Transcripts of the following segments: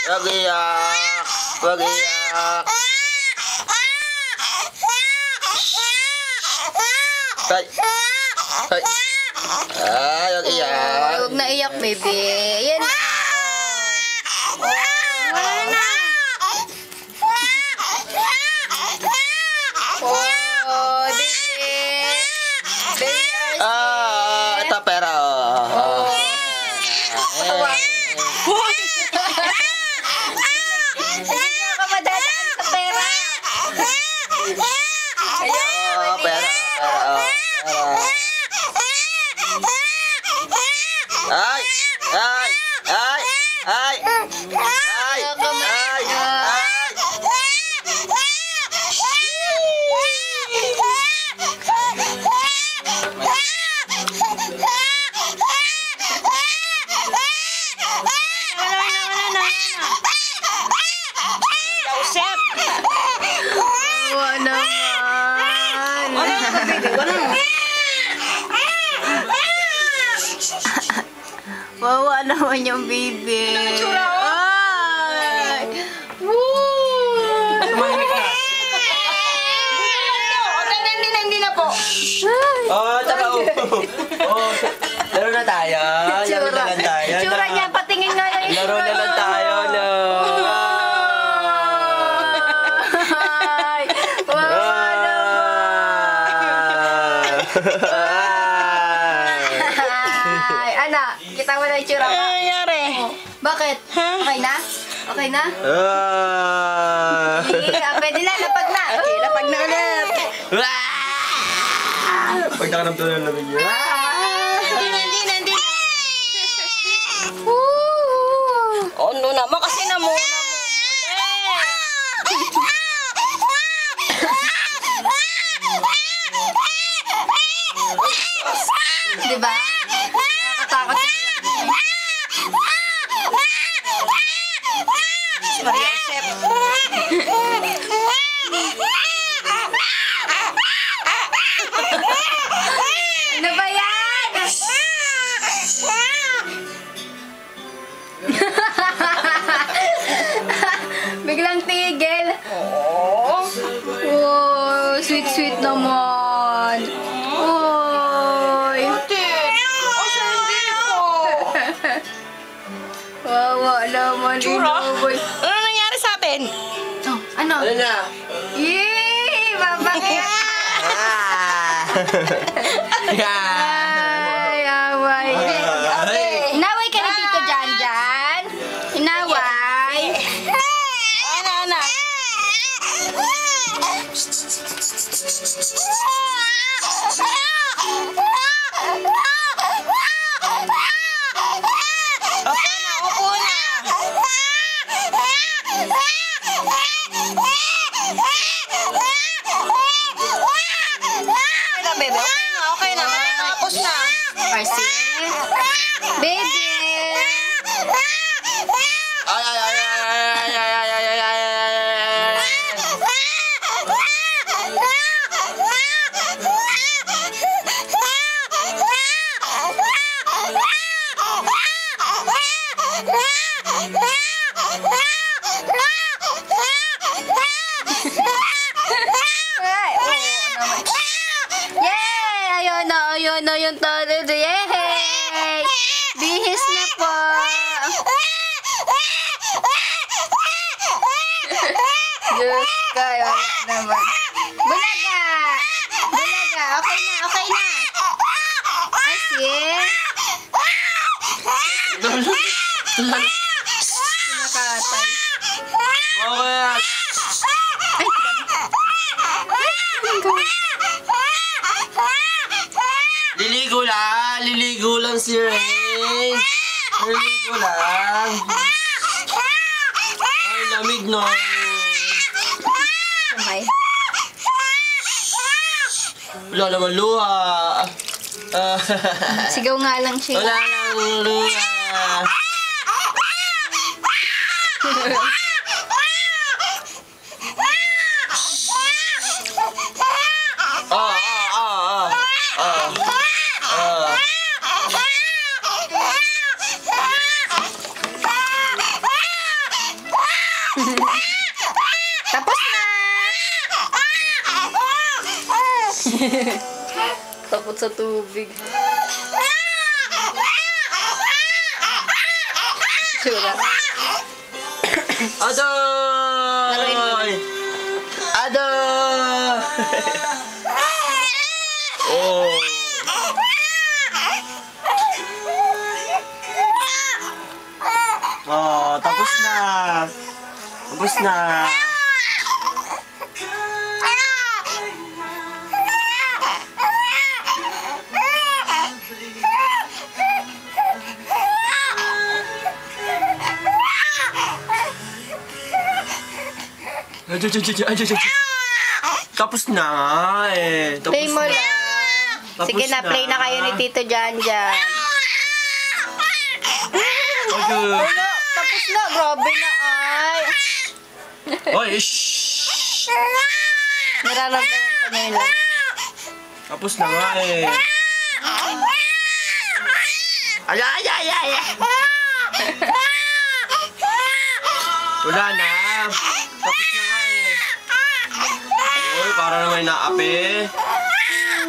Wag iyak. Wag iyak. Tay. Tay. Ay, wag iyak. Huwag na iyak, baby. Ayan na. Oh, baby. Baby, Ito pera. Oh. Hindi ka madadaan sa pera. Oh, pera. Ay! Ay! Ay! Ay! Ay! Ay! Joseph! Wala naman. Wala na, baby. Wala na. Wawa naman yung baby. Ano tsura, oh? Ay! Woo! Tumahimik na. Hindi na po. Oh, taka oh. Laro na tayo. Laro na lang tayo. Tsura niya, patingin nga lang yung Laro na lang tayo. No. Ay! Wawa Ay, anak, kita mo na yung tsura Ano mo. nangyari? Bakit? Okay na? Okay na? Yeah, pwede na, lapag na. Okay, lapag na ulit. Pag nakaramdaman na namin yun. Hindi na. Oh, no naman kasi namuna mo. Diba? Nakakatakot yung Maria Joseph. Ano ba yan? Biglang tigil. Oh. Wow, sweet naman. Oy. Hindi po. Wawa naman. Tsura? Boy. Ano nangyari sa atin? Oh, ano? Ano na? Yee! Babakit! Ay, away. Inaway ka na dito, Jan. Inaway. Ano? Upo na. Okay na, baby. Okay na. Tapos na. Parsi. Baby. Ay, oo naman. Yay! Ayun na yung todo. Yay! Bihis na po. Diyos ko, ayun naman. Bulaga! Okay na. Asi? Kinakatay. Okay. Liligo lang si Ray. Liligo lang. Ay, lamig no. Kamay. Wala naman luha. Sigaw nga lang siya. Wala nang luha. Takot sa tubig. Sura. Adoy! Adoy! Oh. Oh, tapos na. Tapos na. Tapos na nga eh. Tapos Play mo na. lang. Tapos Sige na, play na kayo ni Tito Jan Jan. Adoy. Wala, tapos na. Grabe na ay. Oy, shh. Nararamdaman pa niya yun lang. Tapos na nga eh. Ay, ay, ay, ay. Wala na. Tapos na nga eh. Uy, para naman naapi.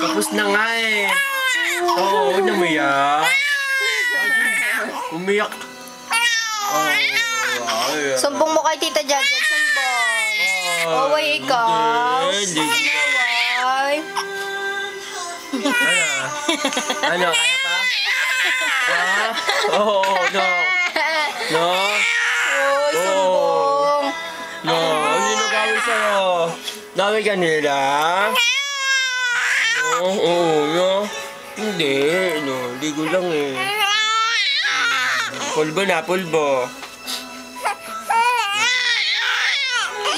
Tapos na nga eh. Oo, huwag na umiyak. Umiyak. Oh, ay, Sumbong mo kay Tita Jan Jan. Sumbong. Away ikaw. Hindi. Away. Ano? Ano? Kaya pa? Ha? Oh, no. No? Uy, sumbong. No, sino gawin sa'yo? Dami ka nila? Oo, no? Hindi, no. Ligo lang eh. Pulbo na, pulbo.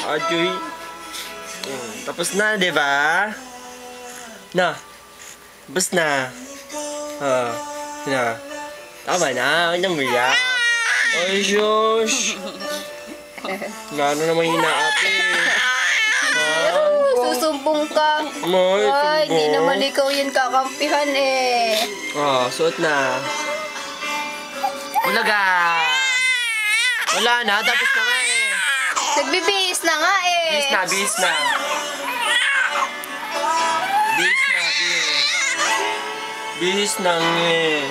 Ajoy. Tapos na, di ba? Na. Tapos na. Na. Tama na, huwag nang umiyak. Ay, shush. Gano'n naman hinaapi. Susumbong ka. May Ay, di tubo. naman ikaw yan kakampihan eh. Suot na. Ulaga. Wala na, tapos na nga eh. Nagbibihis na nga eh. Bis na, bis na. Bis na, bis. Bis na nga eh.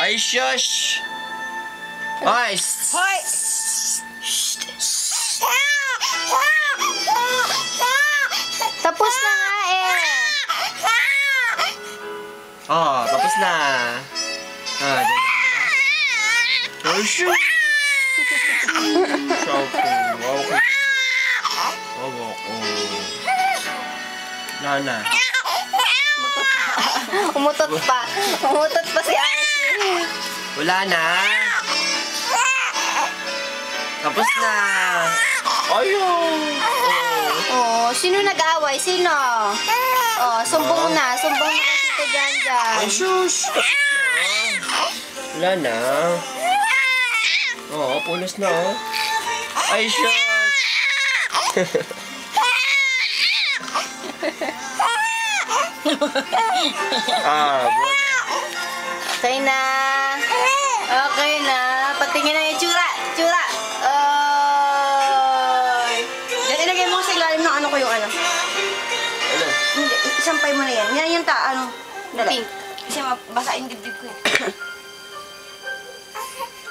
Ay, shush. Ay, Hoy! Tapos na nga eh. tapos na. Diba? Ay, shush. Shopping. Wow. Wala na. Umutot pa. Umutot pa si Ashley. Wala na. Tapos na. Ayun. Oh, sino nag-away? Sino? Oh, sumbong na. Sumbong na kasi Tito Jan Jan. Ay, shush. Tapos na. Wala na. Punas na, oh. Ay, shush. Buwan na. Okay na. Okay na. Patingin na yung tsura. Tsura. Ay. Yan, ilagay mo sa ilalim ng ano ko yung ano. Ano? Hindi, isampay mo na yan. Yan yung ano. Dali. Pink. Kasi mabasa yung dibdib ko eh.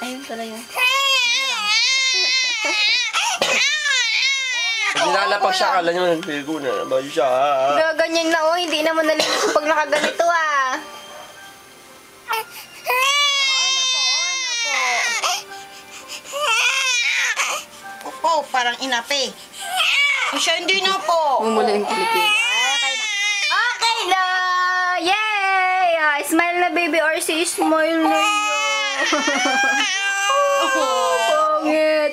Ayun pala yun. Pag nilalapag siya, akala niyo nagpigo na naman siya. Ganyan na oh. Hindi naman nalinis pag nakaganito ah. Opo, parang inape. Siya hindi na po. Mumula yung kilikili. Okay na. Okay na! Yay! Smile na baby or si smile na yun. Pangit.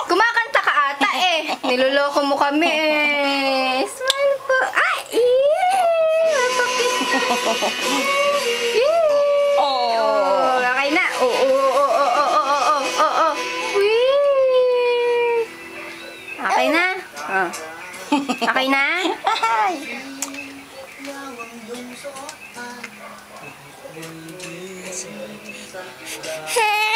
Kumakanta ka ata eh. Niloloko mo kami eh. Smile po. Ay! Oh, okay na. Okay na? Okay na? Hey!